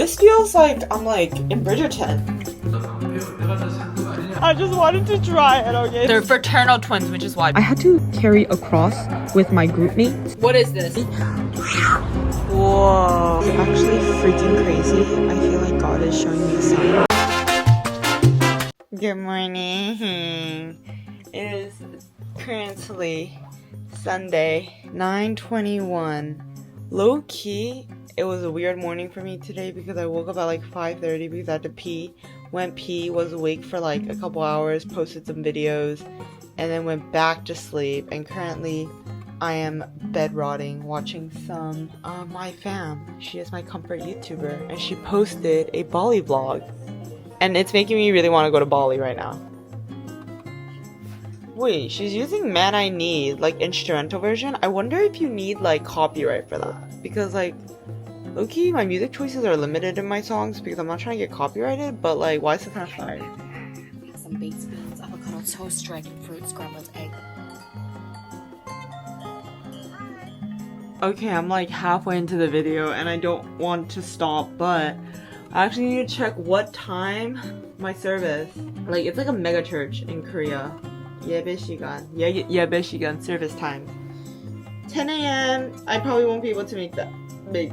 This feels like I'm like in Bridgerton. I just wanted to try it, okay? They're fraternal twins, which is why I had to carry a cross with my group mates. What is this? Whoa. It's actually freaking crazy. I feel like God is showing me a sign. Good morning. It is currently Sunday, 9:21. Low key, it was a weird morning for me today because I woke up at like 5:30 because I had to pee. Went pee, was awake for like a couple hours, posted some videos, and then went back to sleep. And currently, I am bed rotting, watching some my fam. She is my comfort YouTuber, and she posted a Bali vlog. And it's making me really want to go to Bali right now. Wait, she's using Man I Need, like instrumental version. I wonder if you need like copyright for that. Because like, low-key, my music choices are limited in my songs because I'm not trying to get copyrighted, but like, why is it kind of fire? Some baked beans, avocado toast, dragon fruit, scrambled egg. Okay, I'm like halfway into the video and I don't want to stop, but I actually need to check what time my service. Like, it's like a mega church in Korea. 예배 시간. 예배 시간 service time. 10 a.m. I probably won't be able to make it. They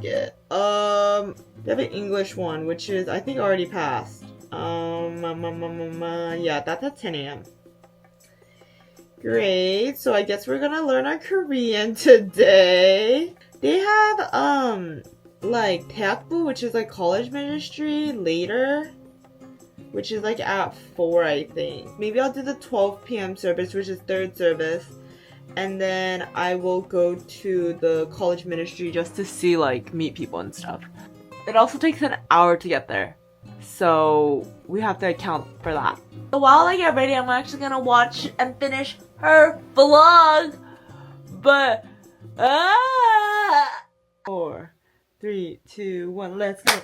have an English one, which is I think already passed. Yeah, that's at 10 a.m. Great. So I guess we're gonna learn our Korean today. They have like 대학부, which is like college ministry later, which is like at 4, I think. Maybe I'll do the 12 p.m. service, which is third service. And then I will go to the college ministry just to see, like, meet people and stuff. It also takes an hour to get there. So we have to account for that. So while I get ready, I'm actually gonna watch and finish her vlog. But, 4, 3, 2, 1, let's go.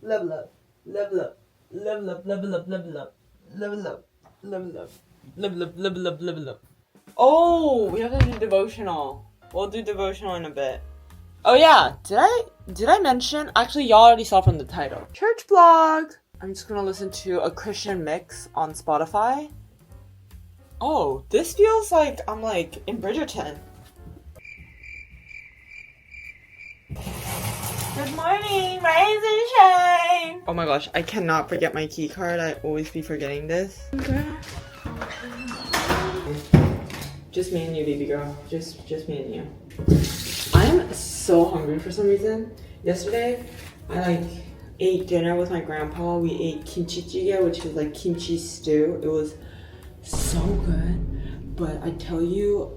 Level up, level up. Level up, level up, level up, level up, level up, level up, level up, level up. Oh, we have to do devotional. We'll do devotional in a bit. Oh yeah, did I mention? Actually, y'all already saw from the title. Church vlog. I'm just gonna listen to a Christian mix on Spotify. Oh, this feels like I'm like in Bridgerton. Good morning, rise and shine! Oh my gosh, I cannot forget my key card. I always be forgetting this. Just me and you, baby girl. Just me and you. I'm so hungry for some reason. Yesterday, I like ate dinner with my grandpa. We ate kimchi jjigae, which is like kimchi stew. It was so good. But I tell you,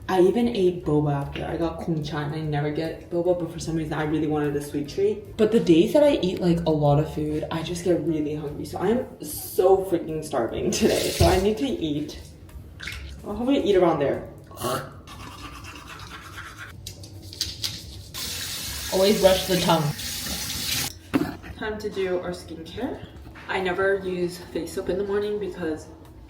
I even ate boba after. I got gongcha and I never get boba, but for some reason I really wanted a sweet treat. But the days that I eat like a lot of food, I just get really hungry. So I'm so freaking starving today. So I need to eat. I'll hopefully eat around there. Always brush the tongue. Time to do our skincare. I never use face soap in the morning because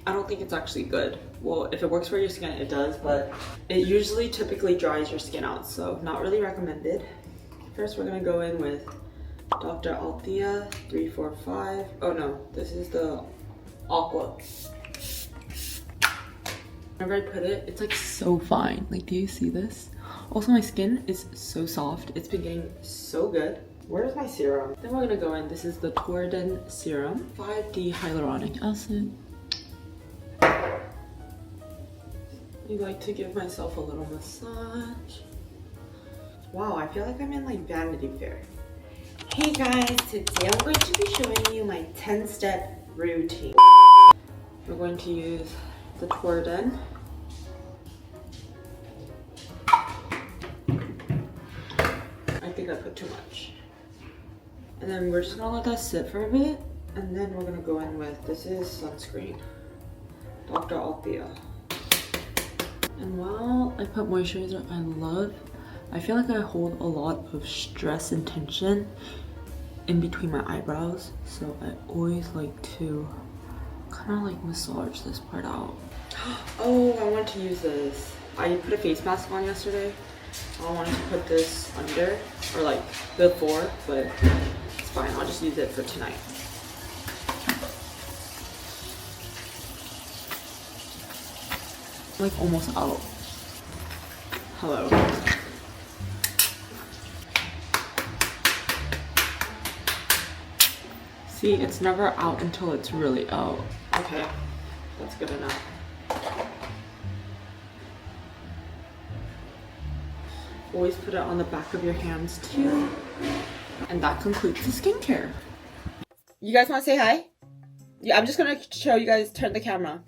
I don't think it's actually good. Well, if it works for your skin, it does, but it usually typically dries your skin out, so not really recommended. First, we're gonna go in with Dr. Althea 345. Oh no, this is the Aqua. Whenever I put it, it's like so fine. Like, do you see this? Also, my skin is so soft. It's been getting so good. Where's my serum? Then we're gonna go in. This is the Torden Serum, 5D Hyaluronic Acid. I like to give myself a little massage. Wow, I feel like I'm in like Vanity Fair. Hey guys, today I'm going to be showing you my 10-step routine. We're going to use the Torden. I think I put too much. And then we're just gonna let that sit for a bit. And then we're gonna go in with, this is sunscreen. Dr. Althea. And while I put moisturizer, I feel like I hold a lot of stress and tension in between my eyebrows. So I always like to kind of like massage this part out. Oh, I want to use this. I put a face mask on yesterday. I wanted to put this under, or like before, but it's fine. I'll just use it for tonight. Like almost out. Hello. See, it's never out until it's really out. Okay, that's good enough. Always put it on the back of your hands too. And that concludes the skincare. You guys want to say hi? Yeah, I'm just gonna show you guys, turn the camera.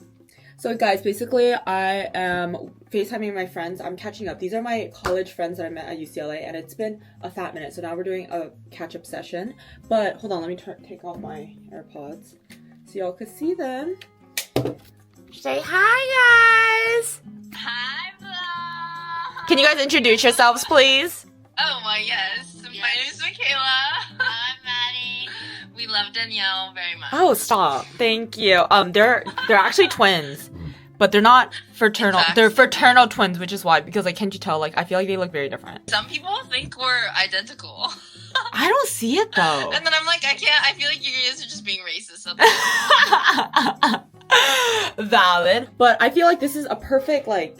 So guys, basically I am FaceTiming my friends. I'm catching up. These are my college friends that I met at UCLA, and it's been a fat minute. So now we're doing a catch-up session. But hold on, let me take off my AirPods so y'all can see them. Say hi, guys. Hi, vlog. Can you guys introduce yourselves, please? Oh my yes. My name is Michaela. I'm Maddie. We love Danielle very much. Oh, stop. Thank you. They're actually twins, but they're not fraternal. Exactly. They're fraternal twins, which is why, because like, can't you tell? Like, I feel like they look very different. Some people think we're identical. I don't see it though. And then I'm like, I can't. I feel like you guys are just being racist. Valid. But I feel like this is a perfect like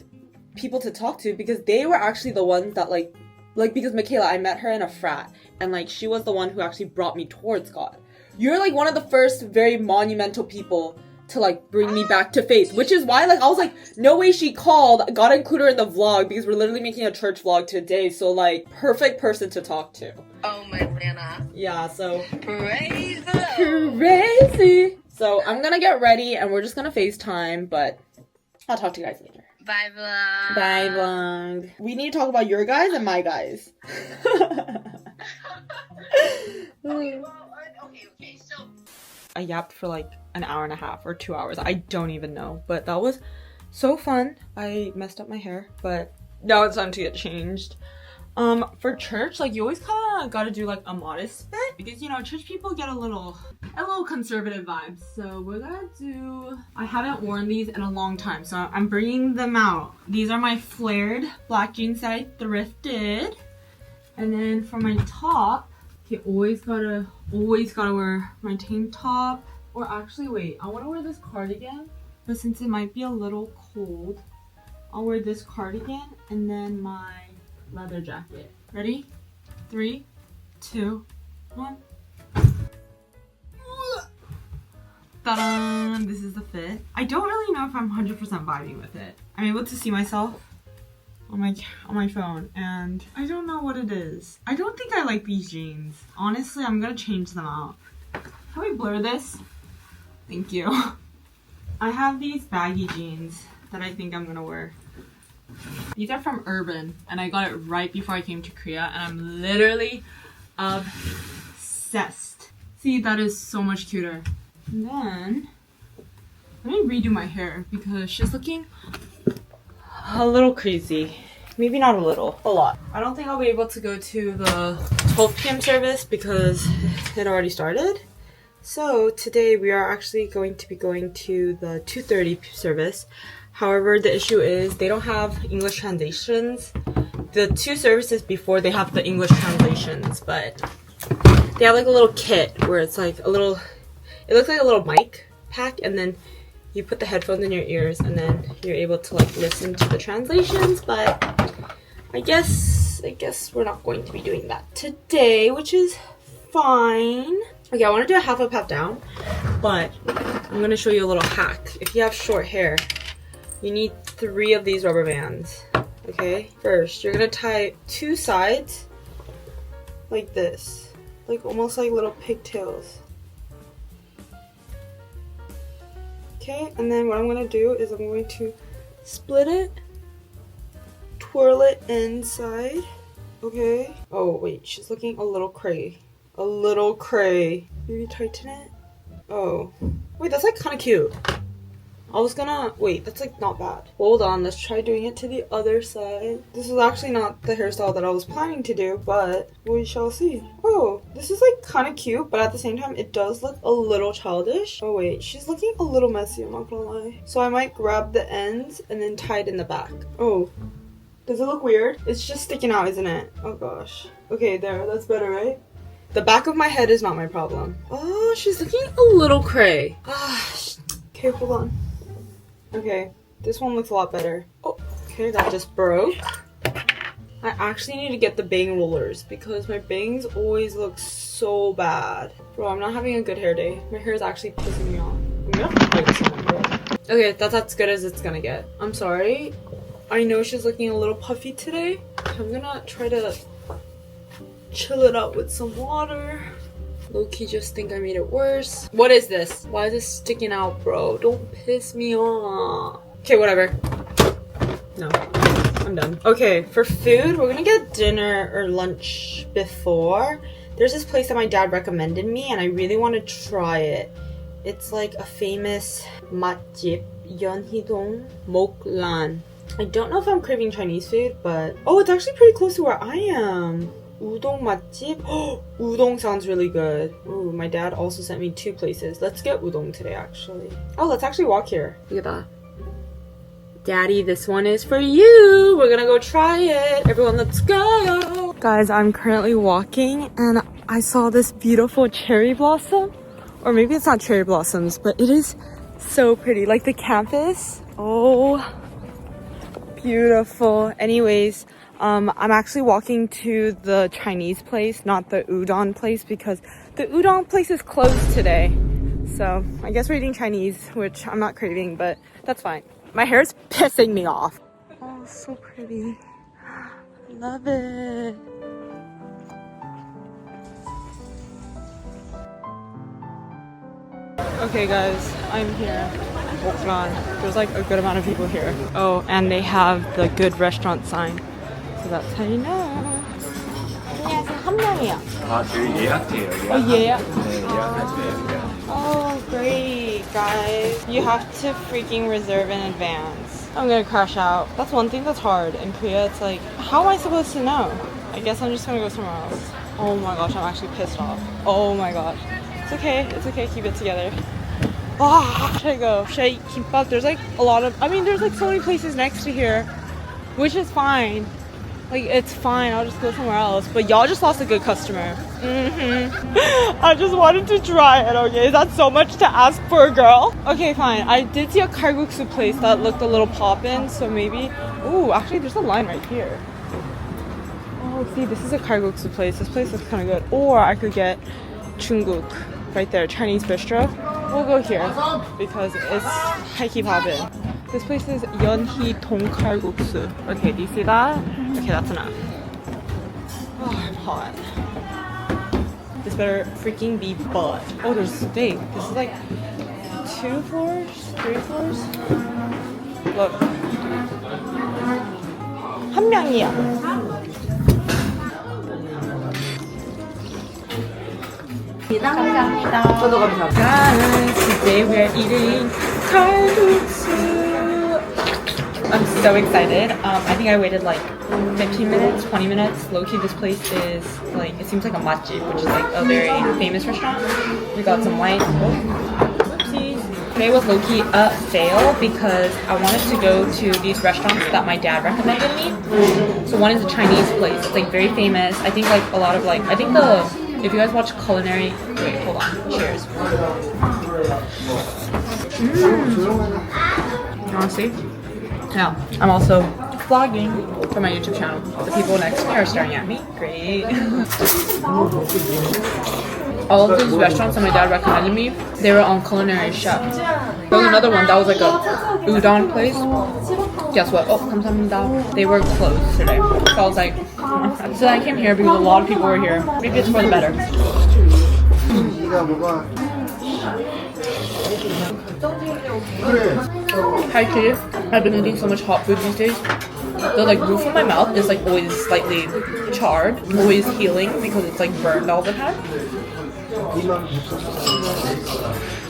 people to talk to, because they were actually the ones that like because Michaela, I met her in a frat, and like she was the one who actually brought me towards God. You're like one of the first very monumental people to like bring me back to faith, which is why like I was like, no way she called, gotta include her in the vlog, because we're literally making a church vlog today. So like, perfect person to talk to. Oh my Lana. Yeah, so Praise crazy. So I'm gonna get ready and we're just gonna FaceTime, but I'll talk to you guys later. Bye vlog. Bye vlog. We need to talk about your guys and my guys. Okay, so I yapped for like an hour and a half or 2 hours. I don't even know, but that was so fun. I messed up my hair, but now it's time to get changed. For church, like you always kind of gotta do like a modest fit, because you know church people get a little conservative vibes. So we're gonna do. I haven't worn these in a long time, so I'm bringing them out. These are my flared black jeans that I thrifted, and then for my top, okay, always gotta wear my tank top. Or actually, wait, I want to wear this cardigan, but since it might be a little cold, I'll wear this cardigan and then my leather jacket. Ready? 3, 2, 1. Ta-da! This is the fit. I don't really know if I'm 100% vibing with it. I'm able to see myself on my phone, and I don't know what it is. I don't think I like these jeans. Honestly, I'm gonna change them out. Can we blur this? Thank you. I have these baggy jeans that I think I'm gonna wear. These are from Urban, and I got it right before I came to Korea, and I'm literally obsessed. See, that is so much cuter. And then, let me redo my hair, because she's looking a little crazy. Maybe not a little, a lot. I don't think I'll be able to go to the 12 p.m. service because it already started. So today we are actually going to be going to the 2:30 service. However, the issue is they don't have English translations. The two services before, they have the English translations, but they have like a little kit where it's like a little, it looks like a little mic pack, and then you put the headphones in your ears and then you're able to like listen to the translations. But I guess we're not going to be doing that today, which is fine. Okay, I want to do a half up, half down, but I'm going to show you a little hack. If you have short hair, you need 3 of these rubber bands, okay? First, you're going to tie 2 sides like this, like almost like little pigtails. Okay, and then what I'm going to do is I'm going to split it, twirl it inside, okay? Oh, wait, she's looking a little cray. A little cray. Maybe tighten it? Oh. Wait, that's like kind of cute. I was gonna... Wait, that's like not bad. Hold on, let's try doing it to the other side. This is actually not the hairstyle that I was planning to do, but we shall see. Oh, this is like kind of cute, but at the same time, it does look a little childish. Oh wait, she's looking a little messy, I'm not gonna lie. So I might grab the ends and then tie it in the back. Oh. Does it look weird? It's just sticking out, isn't it? Oh gosh. Okay, there, that's better, right? The back of my head is not my problem. Oh, she's looking a little cray. Okay, hold on. Okay, this one looks a lot better. Oh, okay, that just broke. I actually need to get the bang rollers because my bangs always look so bad. Bro, I'm not having a good hair day. My hair is actually pissing me off. I'm gonna fight with someone, bro. Okay, that's as good as it's gonna get. I'm sorry. I know she's looking a little puffy today. I'm gonna try to chill it out with some water. Low-key just think I made it worse. What is this? Why is this sticking out, bro? Don't piss me off. Okay, whatever. No, I'm done. Okay, for food, we're gonna get dinner or lunch before. There's this place that my dad recommended me and I really want to try it. It's like a famous 맛집, Yeonhee-dong Moklan. I don't know if I'm craving Chinese food, but oh, it's actually pretty close to where I am. Udon 맛집? Oh, udon sounds really good. Ooh, my dad also sent me 2 places. Let's get udon today, actually. Oh, let's actually walk here. Look at that. Daddy, this one is for you. We're gonna go try it. Everyone, let's go. Guys, I'm currently walking and I saw this beautiful cherry blossom. Or maybe it's not cherry blossoms, but it is so pretty. Like the campus. Oh, beautiful. Anyways, I'm actually walking to the Chinese place, not the udon place, because the udon place is closed today. So I guess we're eating Chinese, which I'm not craving, but that's fine. My hair is pissing me off. Oh, so pretty. Love it. Okay guys, I'm here. Moklan. There's like a good amount of people here. Oh, and they have the good restaurant sign. So that's how you know. 안녕하세요. 한 명이요. 저희 예약제예요. Oh, yeah. 네, 예약하세요. Oh, great, guys. You have to freaking reserve in advance. I'm gonna crash out. That's one thing that's hard. In Korea, it's like, how am I supposed to know? I guess I'm just gonna go somewhere else. Oh my gosh, I'm actually pissed off. Oh my gosh. It's okay, keep it together. Should I go? Should I eat kimbap? There's like a lot of, there's like so many places next to here, which is fine. Like, it's fine, I'll just go somewhere else. But y'all just lost a good customer. I just wanted to try it, okay? Is that so much to ask for a girl? Okay, fine. I did see a kalguksu place that looked a little poppin', so maybe... Ooh, actually, there's a line right here. Oh, see, this is a kalguksu place. This place looks kind of good. Or I could get Chunguk right there, Chinese bistro. We'll go here because it's high-key poppin'. This place is Yeonhee Tongkalguksu. Okay, do you see that? Okay, that's enough. Oh, I'm hot. This better freaking be butt. Oh, there's steak. This is like 2 floors? 3 floors? Look. 한 명이야. 감사합니다. 저도 감사합니다. Guys, today we're eating kalguksu. I'm so excited. I think I waited like 15 minutes, 20 minutes. Low-key, this place is like, it seems like a matjip, which is like a very famous restaurant. We got some white. Oopsies. Today was low-key a fail because I wanted to go to these restaurants that my dad recommended me. So one is a Chinese place. It's like very famous. I think like a lot of like, if you guys watch culinary, wait, hold on. Cheers. You wanna see? Yeah, I'm also vlogging for my YouTube channel. The people next to me are staring at me. Great. All of these restaurants that my dad recommended me, they were on Culinary Chef. There was another one that was like a udon place. Guess what? Oh, 감사합니다. They were closed today. So I was like, so I came here because a lot of people were here. Maybe it's for the better. Hi kid, I've been eating so much hot food these days. The like roof of my mouth is like always slightly charred, always healing because it's like burned all the time.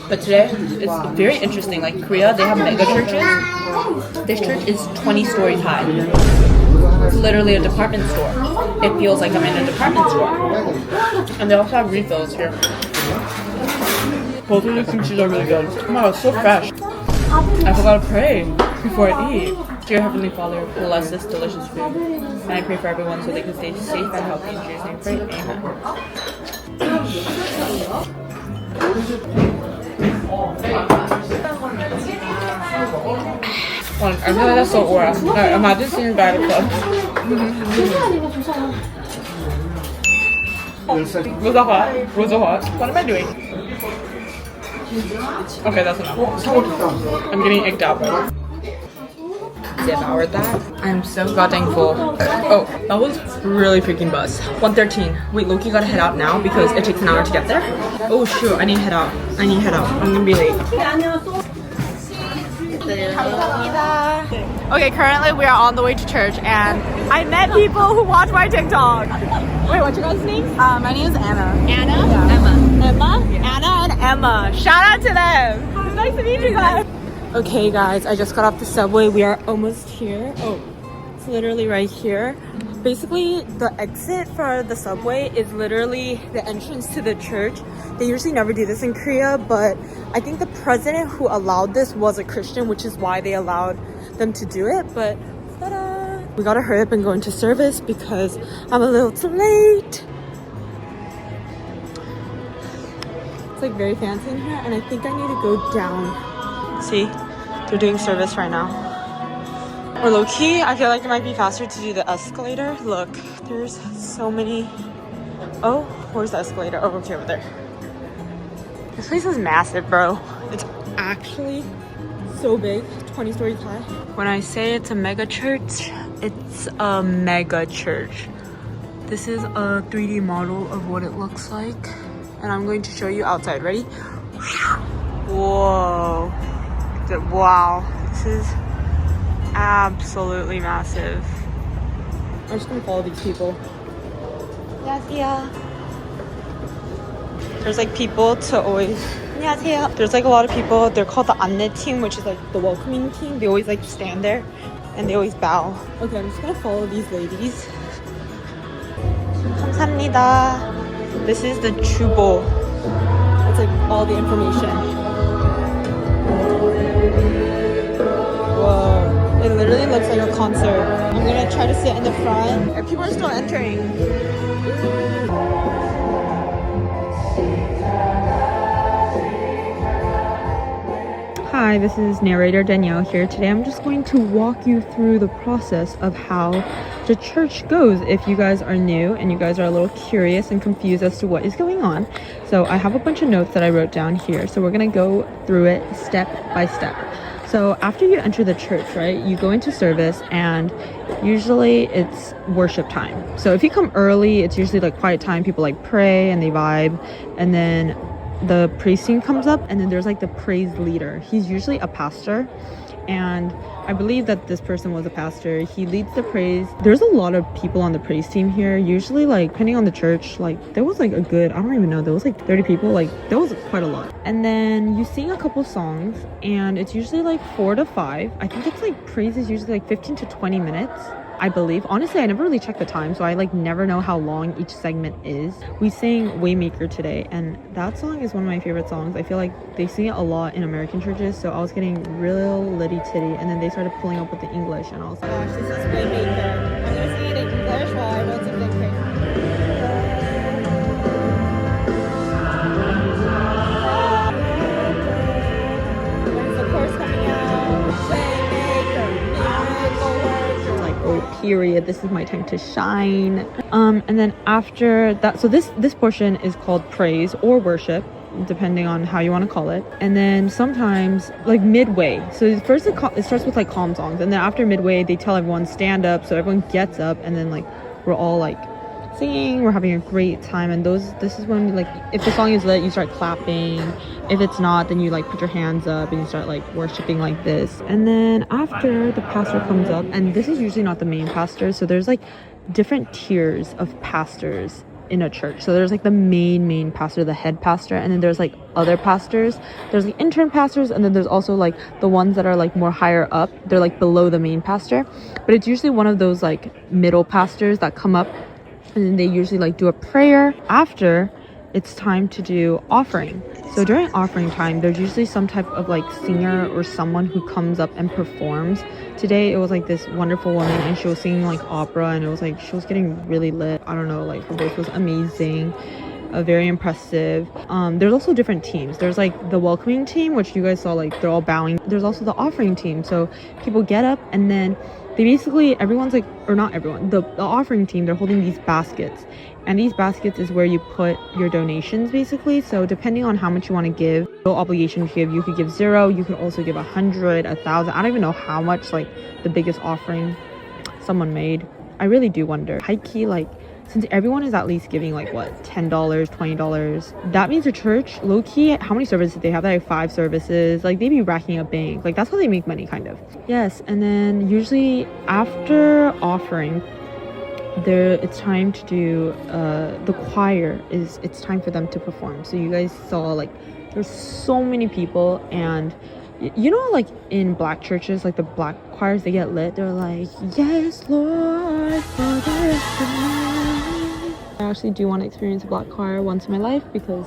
But today it's very interesting. Like Korea, they have mega churches. This church is 20 stories high. It's literally a department store. It feels like I'm in a department store. And they also have refills here. Both of these kimchi are really good. Oh my god, it's so fresh. I forgot to pray before I eat. Dear Heavenly Father, bless this delicious food. And I pray for everyone so they can stay safe and healthy. In Jesus' name, pray. Amen. I feel like that's so aura. Imagine seeing that at a club. Rosa hot. Rosa hot. What am I doing? Okay, that's enough. I'm getting egged out. Devoured that. I'm so goddamn full. Oh, that was really freaking buzz. 1:13. Wait, Loki gotta head out now because it takes an hour to get there. Oh shoot, I need to head out. I'm gonna be late. Okay, currently we are on the way to church and I met people who watch my TikTok. Wait, what's your guys' names? My name is Anna. Anna? Yeah. Emma? Yeah. Anna and Emma. Shout out to them. Nice to meet you guys. Okay guys, I just got off the subway. We are almost here. Oh, it's literally right here. Basically, the exit for the subway is literally the entrance to the church. They usually never do this in Korea, but I think the president who allowed this was a Christian, which is why they allowed them to do it. But ta-da! We gotta hurry up and go into service because I'm a little too late. It's like very fancy in here, and I think I need to go down. See, they're doing service right now. Or low-key, I feel like it might be faster to do the escalator. Look, there's so many. Oh, where's the escalator? Oh, okay, over there. This place is massive, bro. It's actually so big, 20 stories high. When I say it's a mega church, it's a mega church. This is a 3D model of what it looks like. And I'm going to show you outside. Ready? Whoa. Wow. This is absolutely massive. I'm just gonna follow these people. There's like people to always. There's like a lot of people. They're called the 안내 team, which is like the welcoming team. They always like stand there and they always bow. Okay, I'm just gonna follow these ladies. 감사합니다. This is the chubo. It's like all the information. Whoa. It literally looks like a concert. I'm gonna try to sit in the front. And people are still entering. Hi, this is narrator Danielle here. Today I'm just going to walk you through the process of how the church goes if you guys are new and you guys are a little curious and confused as to what is going on. So I have a bunch of notes that I wrote down here. So we're gonna go through it step by step. So after you enter the church, right, you go into service and usually it's worship time. So if you come early, it's usually like quiet time. People like pray and they vibe. And then the praise team comes up and then there's like the praise leader. He's usually a pastor. And I believe that this person was a pastor. He leads the praise. There's a lot of people on the praise team here. Usually, like, depending on the church, like, there was like a good, I don't even know, there was like 30 people. Like, there was quite a lot. And then you sing a couple songs and it's usually like 4 to 5. I think it's like praise is usually like 15 to 20 minutes. I believe. Honestly, I never really checked the time, so I like never know how long each segment is. We sang Waymaker today, and that song is one of my favorite songs. I feel like they sing it a lot in American churches, so I was getting real litty titty, and then they started pulling up with the English, and I was like, gosh, this is Waymaker. I'm gonna sing it in English while I wrote something crazy. When's the chorus coming out? Waymaker, miracle worker. Like, oh, period, this is my time to shine. And then after that, so this portion is called praise or worship, depending on how you want to call it. And then sometimes like midway, so first it starts with like calm songs, and then after midway they tell everyone stand up, so everyone gets up, and then like we're all like singing, we're having a great time. And this is when, like, if the song is lit, you start clapping. If it's not, then you like put your hands up and you start like worshiping like this. And then after, the pastor comes up, and this is usually not the main pastor, so there's like different tiers of pastors in a church. So there's like the main pastor, the head pastor, and then there's like other pastors. There's like intern pastors, and then there's also like the ones that are like more higher up. They're like below the main pastor, but it's usually one of those like middle pastors that come up, and then they usually like do a prayer. After, it's time to do offering. So during offering time, there's usually some type of like singer or someone who comes up and performs. Today it was like this wonderful woman, and she was singing like opera, and it was like she was getting really lit. I don't know, like her voice was amazing. very impressive. There's also different teams. There's like the welcoming team, which you guys saw, like they're all bowing. There's also the offering team, so people get up and then they basically, everyone's like, or not everyone, the offering team, they're holding these baskets, and these baskets is where you put your donations basically. So depending on how much you want to give, no obligation to give. You could give 0, you could also give 100, 1,000. I don't even know how much like the biggest offering someone made. I really do wonder, high key, like since everyone is at least giving like what, $10, $20, that means the church, low-key, how many services they have? They have 5 services. Like they be racking up bank. Like that's how they make money, kind of. Yes. And then usually after offering, it's time to do the choir, it's time for them to perform. So you guys saw, like there's so many people, and you know, like in black churches, like the black choirs, they get lit, they're like, yes Lord, for the rest of my life. I actually do want to experience a black choir once in my life because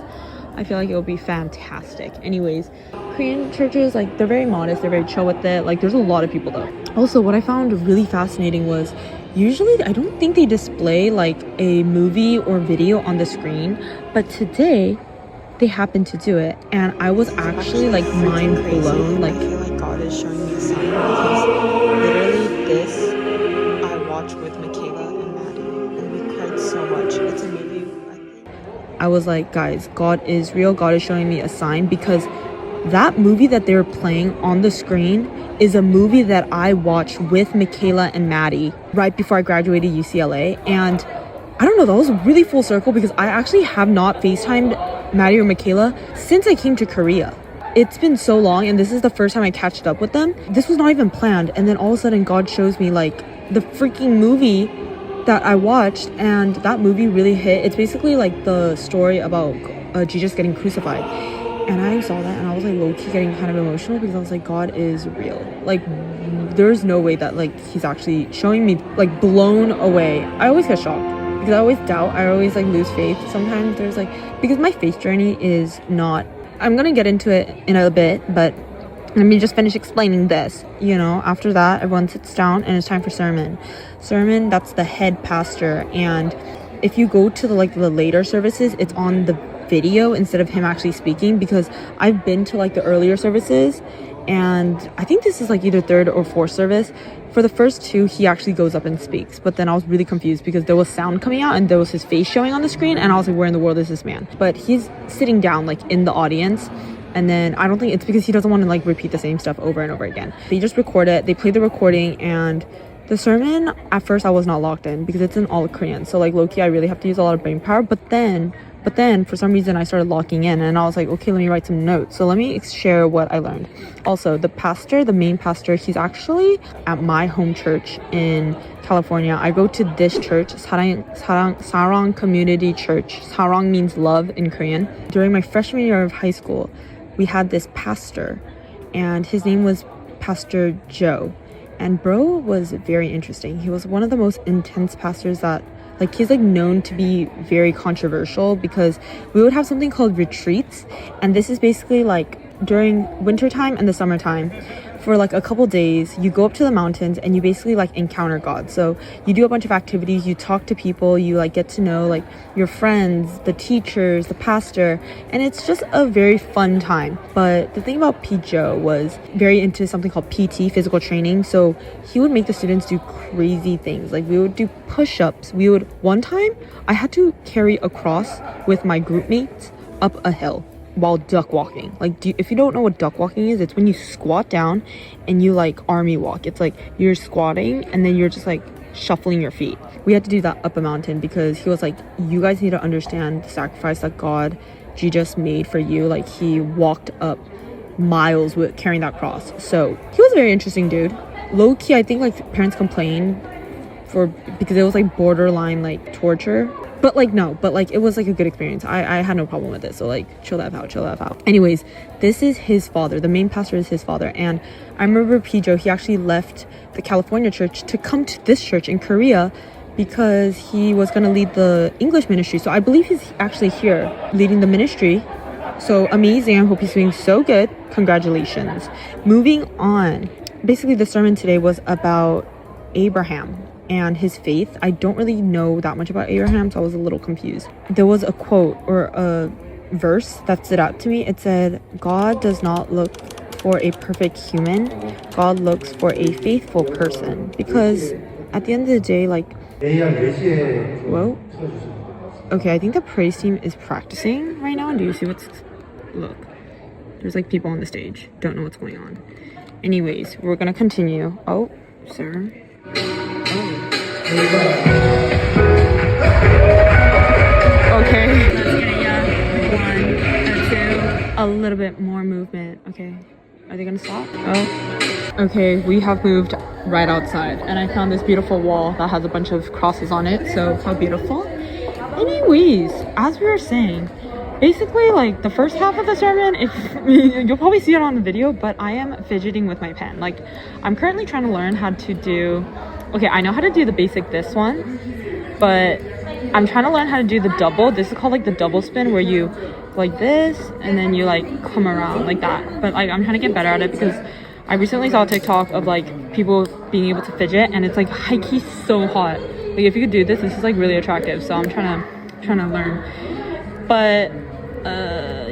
I feel like it would be fantastic. Anyways, Korean churches, like they're very modest, they're very chill with it. Like there's a lot of people though. Also, what I found really fascinating was usually I don't think they display like a movie or video on the screen, but today they happened to do it, and I was actually like mind blown. Like, I feel like God is showing me a sign because literally this I watched with Michaela and Maddie, and we cried so much. It's a movie. I was like, guys, God is real. God is showing me a sign, because that movie that they were playing on the screen is a movie that I watched with Michaela and Maddie right before I graduated UCLA. And I don't know, that was really full circle because I actually have not FaceTimed Maddie or Michaela since I came to Korea. It's been so long, and this is the first time I catched up with them. This was not even planned, and then all of a sudden God shows me like the freaking movie that I watched, and that movie really hit. It's basically like the story about Jesus getting crucified. And I saw that and I was like low-key getting kind of emotional because I was like, God is real. Like there's no way that like he's actually showing me, like blown away. I always get shocked because I always doubt. I always like lose faith. Sometimes there's like, because my faith journey is not, I'm gonna get into it in a bit, but let me just finish explaining this. You know, after that everyone sits down and it's time for sermon. That's the head pastor, and if you go to the later services, it's on the video instead of him actually speaking, because I've been to like the earlier services, and I think this is like either 3rd or 4th service. For the first 2 he actually goes up and speaks, but then I was really confused because there was sound coming out and there was his face showing on the screen, and I was like, where in the world is this man? But he's sitting down like in the audience, and then I don't think it's because he doesn't want to like repeat the same stuff over and over again. They just record it, they play the recording, and the sermon, at first I was not locked in because it's in all Korean, so like low-key I really have to use a lot of brain power, but then for some reason I started locking in, and I was like, okay, let me write some notes. So let me share what I learned. Also, the main pastor, he's actually at my home church in California. I go to this church, Sarang Community Church. Sarang means love in Korean. During my freshman year of high school, we had this pastor, and his name was Pastor Joe. And bro was very interesting. He was one of the most intense pastors that, like, he's like known to be very controversial, because we would have something called retreats, and this is basically like during wintertime and the summertime. For like a couple days, you go up to the mountains and you basically like encounter God. So you do a bunch of activities, you talk to people, you like get to know like your friends, the teachers, the pastor, and it's just a very fun time. But the thing about P. Joe was very into something called PT, physical training. So he would make the students do crazy things. Like we would do push-ups. One time I had to carry a cross with my group mates up a hill while duck walking. Like, if you don't know what duck walking is, it's when you squat down and you like army walk. It's like you're squatting and then you're just like shuffling your feet. We had to do that up a mountain because he was like, you guys need to understand the sacrifice that Jesus made for you. Like, he walked up miles with carrying that cross. So he was a very interesting dude. Low-key, I think like parents complained because it was like borderline like torture. But like, no, but like it was like a good experience. I had no problem with it. So like, chill that out. Anyways, this is his father. The main pastor is his father. And I remember P. Joe, he actually left the California church to come to this church in Korea because he was going to lead the English ministry. So I believe he's actually here leading the ministry. So amazing. I hope he's doing so good. Congratulations. Moving on. Basically, the sermon today was about Abraham. and his faith. I don't really know that much about Abraham, so I was a little confused. There was a quote or a verse that stood out to me. It said, God does not look for a perfect human, God looks for a faithful person. Because at the end of the day, like, whoa, okay, I think the praise team is practicing right now. Do you see what's, look, there's like people on the stage, don't know what's going on. Anyways, we're gonna continue. Oh, sir. Okay, let's get it, yeah. 1 and 2. A little bit more movement. Okay, are they gonna stop? Oh, okay, we have moved right outside, and I found this beautiful wall that has a bunch of crosses on it. So how beautiful. Anyways, as we were saying, basically, like, the first half of the sermon, if you'll probably see it on the video, but I am fidgeting with my pen. Like, I'm currently trying to learn how to do, okay, I know how to do the basic this one, but I'm trying to learn how to do the double. This is called like the double spin, where you like this and then you like come around like that. But like, I'm trying to get better at it because I recently saw a TikTok of like people being able to fidget, and it's like high-key so hot. Like, if you could do this is like really attractive. So I'm trying to learn. But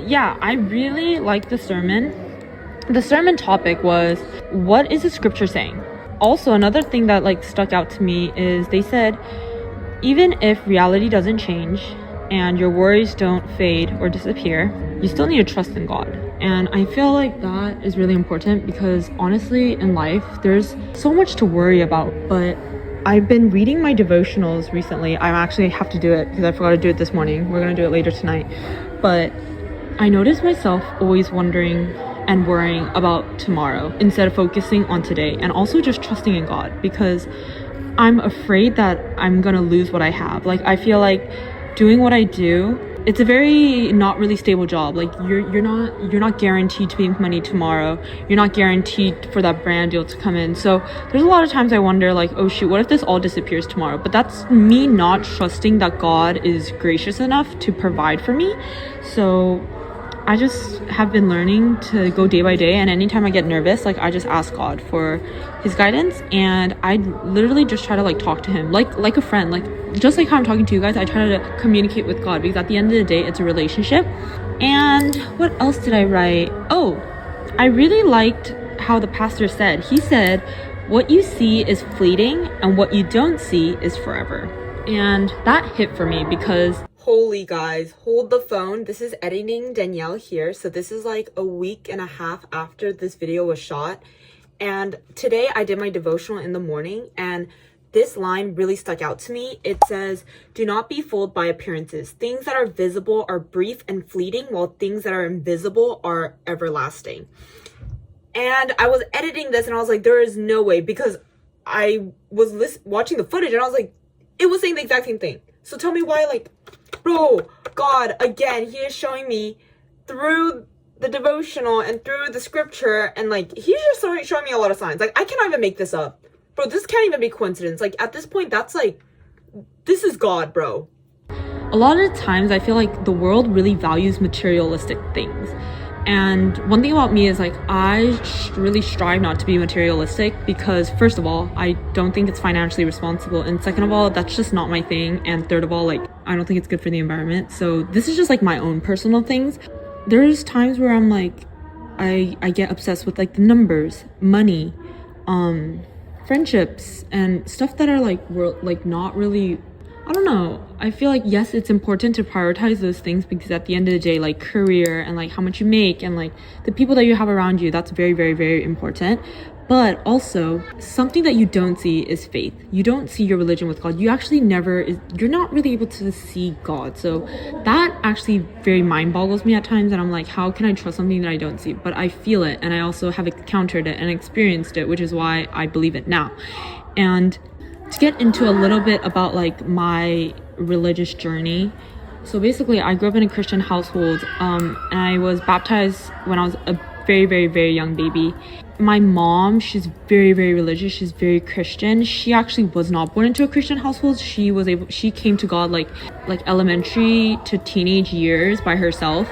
yeah, I really like the sermon. The sermon topic was, what is the scripture saying? Also, another thing that like stuck out to me is they said, even if reality doesn't change and your worries don't fade or disappear, you still need to trust in God. And I feel like that is really important because honestly, in life, there's so much to worry about. But I've been reading my devotionals recently. I actually have to do it because I forgot to do it this morning. We're gonna do it later tonight. But I noticed myself always wondering and worrying about tomorrow instead of focusing on today, and also just trusting in God, because I'm afraid that I'm gonna lose what I have. Like, I feel like doing what I do, it's a very not really stable job. Like, you're not guaranteed to make money tomorrow. You're not guaranteed for that brand deal to come in. So there's a lot of times I wonder, like, oh shoot, what if this all disappears tomorrow? But that's me not trusting that God is gracious enough to provide for me. So I just have been learning to go day by day, and anytime I get nervous, like, I just ask God for his guidance, and I literally just try to like talk to him like a friend, like just like how I'm talking to you guys. I try to communicate with God, because at the end of the day, it's a relationship. And what else did I write? Oh, I really liked how the pastor said, he said, what you see is fleeting and what you don't see is forever. And that hit for me because holy guys, hold the phone. This is editing Danielle here. So this is like a week and a half after this video was shot. And today I did my devotional in the morning, and this line really stuck out to me. It says, do not be fooled by appearances. Things that are visible are brief and fleeting, while things that are invisible are everlasting. And I was editing this and I was like, there is no way, because I was watching the footage and I was like, it was saying the exact same thing. So tell me why, like, bro, God, again, he is showing me through the devotional and through the scripture, and like, he's just showing me a lot of signs. Like, I cannot even make this up. Bro, this can't even be coincidence. Like, at this point, that's like, this is God, bro. A lot of times, I feel like the world really values materialistic things. And one thing about me is, like, I really strive not to be materialistic, because first of all, I don't think it's financially responsible, and second of all, that's just not my thing, and third of all, like, I don't think it's good for the environment. So this is just like my own personal things. There's times where I'm like, I get obsessed with like the numbers, money, friendships, and stuff that are like not really, I don't know. I feel like, yes, it's important to prioritize those things, because at the end of the day, like, career and like how much you make and like the people that you have around you, that's very, very, very important. But also, something that you don't see is faith. You don't see your religion with God. You actually you're not really able to see God. So that actually very mind boggles me at times. And I'm like, how can I trust something that I don't see? But I feel it, and I also have encountered it and experienced it, which is why I believe it now. And to get into a little bit about like my religious journey. So basically, I grew up in a Christian household, and I was baptized when I was a very, very, very young baby. My mom, she's very, very religious. She's very Christian. She actually was not born into a Christian household. She came to God like elementary to teenage years by herself.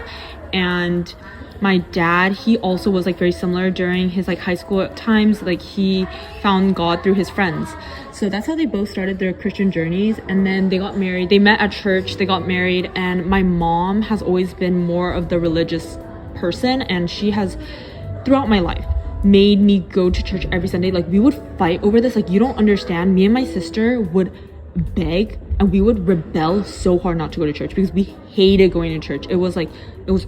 And my dad, he also was like very similar during his like high school times. Like, he found God through his friends. So that's how they both started their Christian journeys, and then they got married. They met at church, they got married, and my mom has always been more of the religious person, and she has throughout my life made me go to church every Sunday. Like, we would fight over this. Like, you don't understand. Me and my sister would beg and we would rebel so hard not to go to church because we hated going to church. It was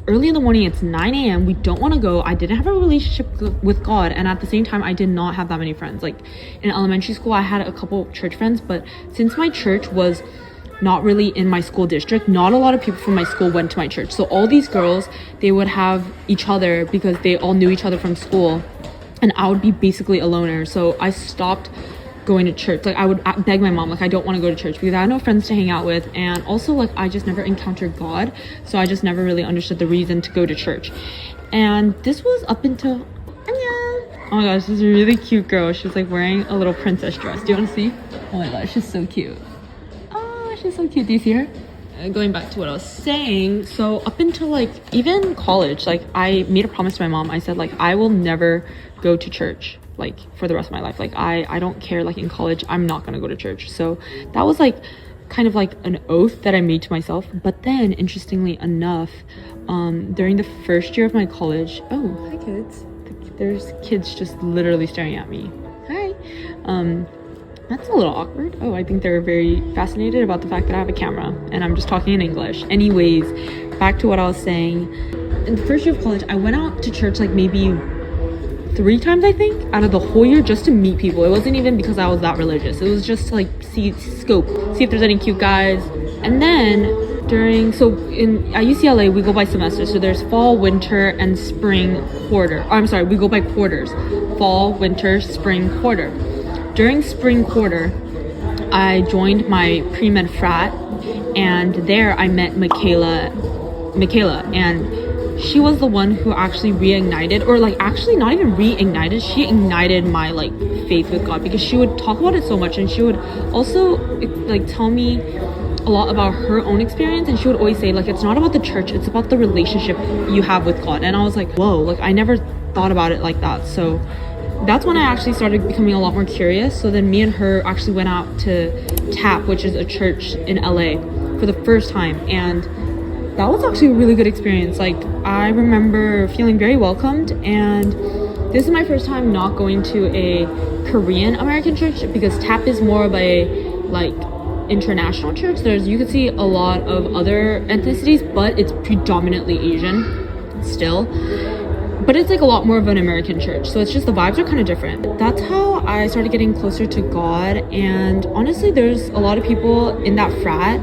early in the morning. It's 9 a.m. We don't want to go. I didn't have a relationship with God, and at the same time I did not have that many friends. Like, in elementary school I had a couple church friends, but since my church was not really in my school district, not a lot of people from my school went to my church. So all these girls, they would have each other because they all knew each other from school, and I would be basically a loner. So I stopped going to church. Like, I would beg my mom, like, I don't want to go to church because I had no friends to hang out with, and also like I just never encountered God, so I just never really understood the reason to go to church. And this was up until oh my gosh, this is a really cute girl. She's like wearing a little princess dress. Do you want to see? Oh my gosh, she's so cute. Oh, she's so cute. Do you see her? Going back to what I was saying, so up until like even college, like I made a promise to my mom. I said, like, I will never go to church like for the rest of my life. Like, I don't care, like in college I'm not gonna go to church. So that was like kind of like an oath that I made to myself. But then interestingly enough, during the first year of my college, oh hi kids, there's kids just literally staring at me. Hi. That's a little awkward. Oh, I think they're very fascinated about the fact that I have a camera and I'm just talking in English. Anyways, back to what I was saying. In the first year of college, I went out to church like maybe 3 times, I think, out of the whole year, just to meet people. It wasn't even because I was that religious. It was just to like see if there's any cute guys. And then at UCLA, we go by semester. So there's fall, winter, and spring quarter. Oh, I'm sorry, we go by quarters. Fall, winter, spring, quarter. During spring quarter, I joined my pre-med frat, and there I met Michaela, and she was the one who actually reignited, or like actually not even reignited, she ignited my like faith with God, because she would talk about it so much, and she would also like tell me a lot about her own experience, and she would always say, like, it's not about the church, it's about the relationship you have with God. And I was like, whoa, like I never thought about it like that. So that's when I actually started becoming a lot more curious. So then me and her actually went out to TAP, which is a church in LA, for the first time, and that was actually a really good experience. Like, I remember feeling very welcomed, and this is my first time not going to a Korean American church, because TAP is more of a like international church. You can see a lot of other ethnicities, but it's predominantly Asian still. But it's like a lot more of an American church, so it's just the vibes are kind of different. That's how I started getting closer to God. And honestly, there's a lot of people in that frat,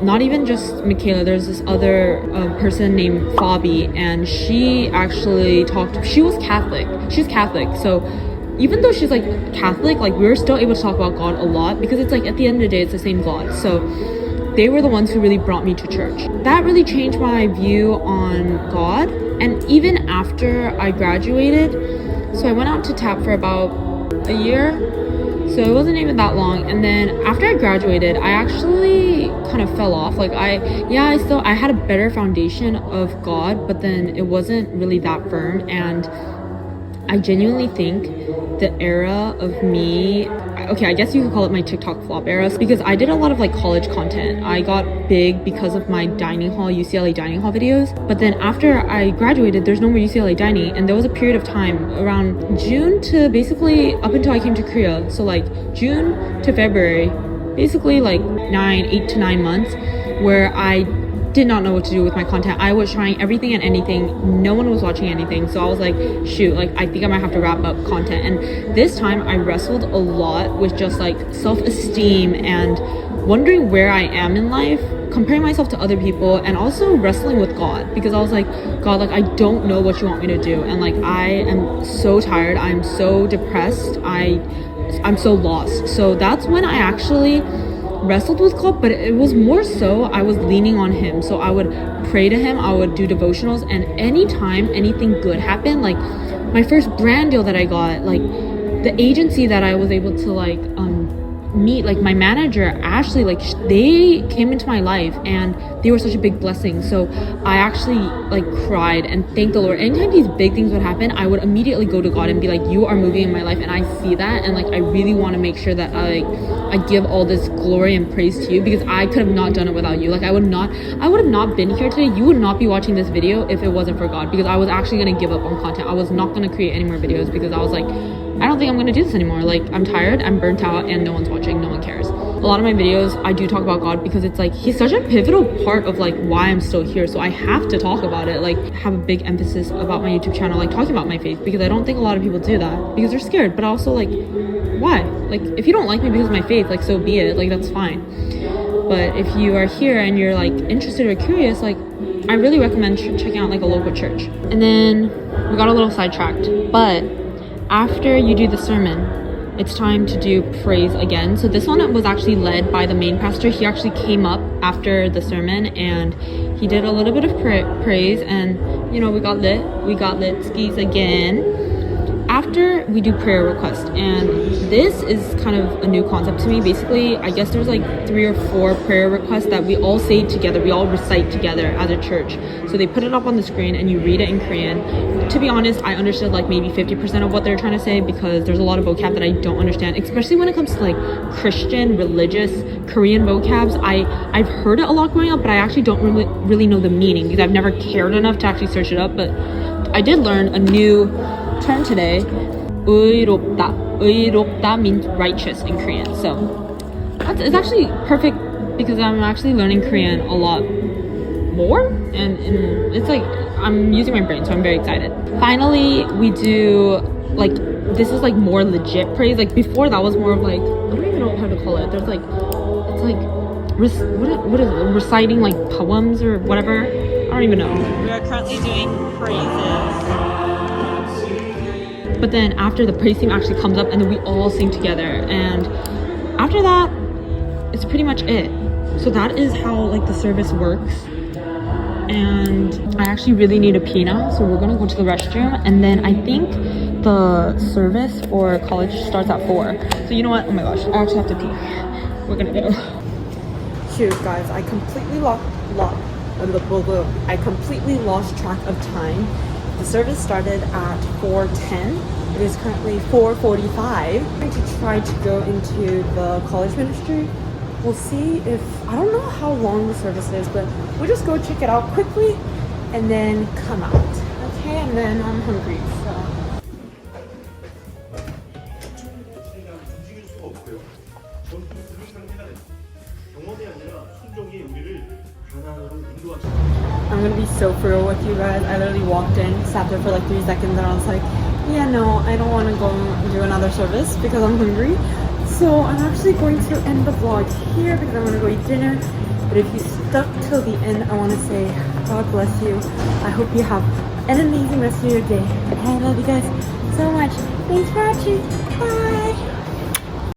not even just Michaela. There's this other person named Fabi, and she actually she was Catholic. She's Catholic, so even though she's like Catholic, like we were still able to talk about God a lot, because it's like at the end of the day it's the same God. So they were the ones who really brought me to church. That really changed my view on God. And even after I graduated, so I went out to TAP for about a year, so it wasn't even that long. And then after I graduated, I actually kind of fell off. Like I had a better foundation of God, but then it wasn't really that firm. And I genuinely think the era of me, okay, I guess you could call it my TikTok flop era, because I did a lot of like college content. I got big because of my UCLA dining hall videos. But then after I graduated, there's no more UCLA dining, and there was a period of time around June to basically up until I came to Korea. So like June to February, basically like 8 to 9 months, where I did not know what to do with my content. I was trying everything and anything. No one was watching anything. So I was like, shoot, like I think I might have to wrap up content. And this time I wrestled a lot with just like self-esteem and wondering where I am in life, comparing myself to other people, and also wrestling with God, because I was like, God, like I don't know what you want me to do, and like I am so tired, I'm so depressed, I'm so lost. So that's when I actually wrestled with God, but it was more so I was leaning on him. So I would pray to him, I would do devotionals, and anytime anything good happened, like my first brand deal that I got, like the agency that I was able to like meet like my manager, Ashley, like they came into my life and they were such a big blessing. So I actually like cried and thanked the Lord. Anytime these big things would happen, I would immediately go to God and be like, you are moving in my life and I see that, and like I really want to make sure that I give all this glory and praise to you, because I could have not done it without you. Like I would have not been here today. You would not be watching this video if it wasn't for God, because I was actually going to give up on content. I was not going to create any more videos because I was like, I don't think I'm gonna do this anymore. Like I'm tired, I'm burnt out, and no one's watching, no one cares. A lot of my videos, I do talk about God because it's like he's such a pivotal part of like why I'm still here. So I have to talk about it, like have a big emphasis about my YouTube channel, like talking about my faith, because I don't think a lot of people do that because they're scared. But also like, why? Like if you don't like me because of my faith, like so be it, like that's fine. But if you are here and you're like interested or curious, like I really recommend checking out like a local church. And then we got a little sidetracked, but after you do the sermon, it's time to do praise again. So this one was actually led by the main pastor. He actually came up after the sermon and he did a little bit of praise, and you know, we got lit skis again. After we do prayer request, and this is kind of a new concept to me. Basically, I guess there's like 3 or 4 prayer requests that we all say together, we all recite together as a church. So they put it up on the screen and you read it in Korean. To be honest, I understood like maybe 50% of what they're trying to say, because there's a lot of vocab that I don't understand, especially when it comes to like Christian, religious, Korean vocabs. I've heard it a lot growing up, but I actually don't really know the meaning because I've never cared enough to actually search it up. But I did learn a new term today. 의롭다. 의롭다 means righteous in Korean. So it's actually perfect because I'm actually learning Korean a lot more, and it's like I'm using my brain, so I'm very excited. Finally, we do like, this is like more legit praise. Like before that was more of like, I don't even know how to call it. There's like, it's like what is it? Reciting like poems or whatever. I don't even know. We are currently doing praises. But then after, the praise team actually comes up and then we all sing together, and after that it's pretty much it. So that is how like the service works. And I actually really need a pee now, so we're gonna go to the restroom, and then I think the service for college starts at 4. So you know what, oh my gosh, I actually have to pee. We're gonna go. Shoot guys, I completely lost track of time. The service started at 4:10. It is currently 4:45. I'm going to try to go into the college ministry. We'll see if, I don't know how long the service is, but we'll just go check it out quickly and then come out. Okay, and then I'm hungry, so. I'm gonna be so for real with you guys. I literally walked in, sat there for like 3 seconds, and I was like, yeah, no, I don't want to go do another service because I'm hungry. So I'm actually going to end the vlog here because I'm gonna go eat dinner. But if you stuck till the end, I want to say God bless you. I hope you have an amazing rest of your day. And I love you guys so much. Thanks for watching. Bye.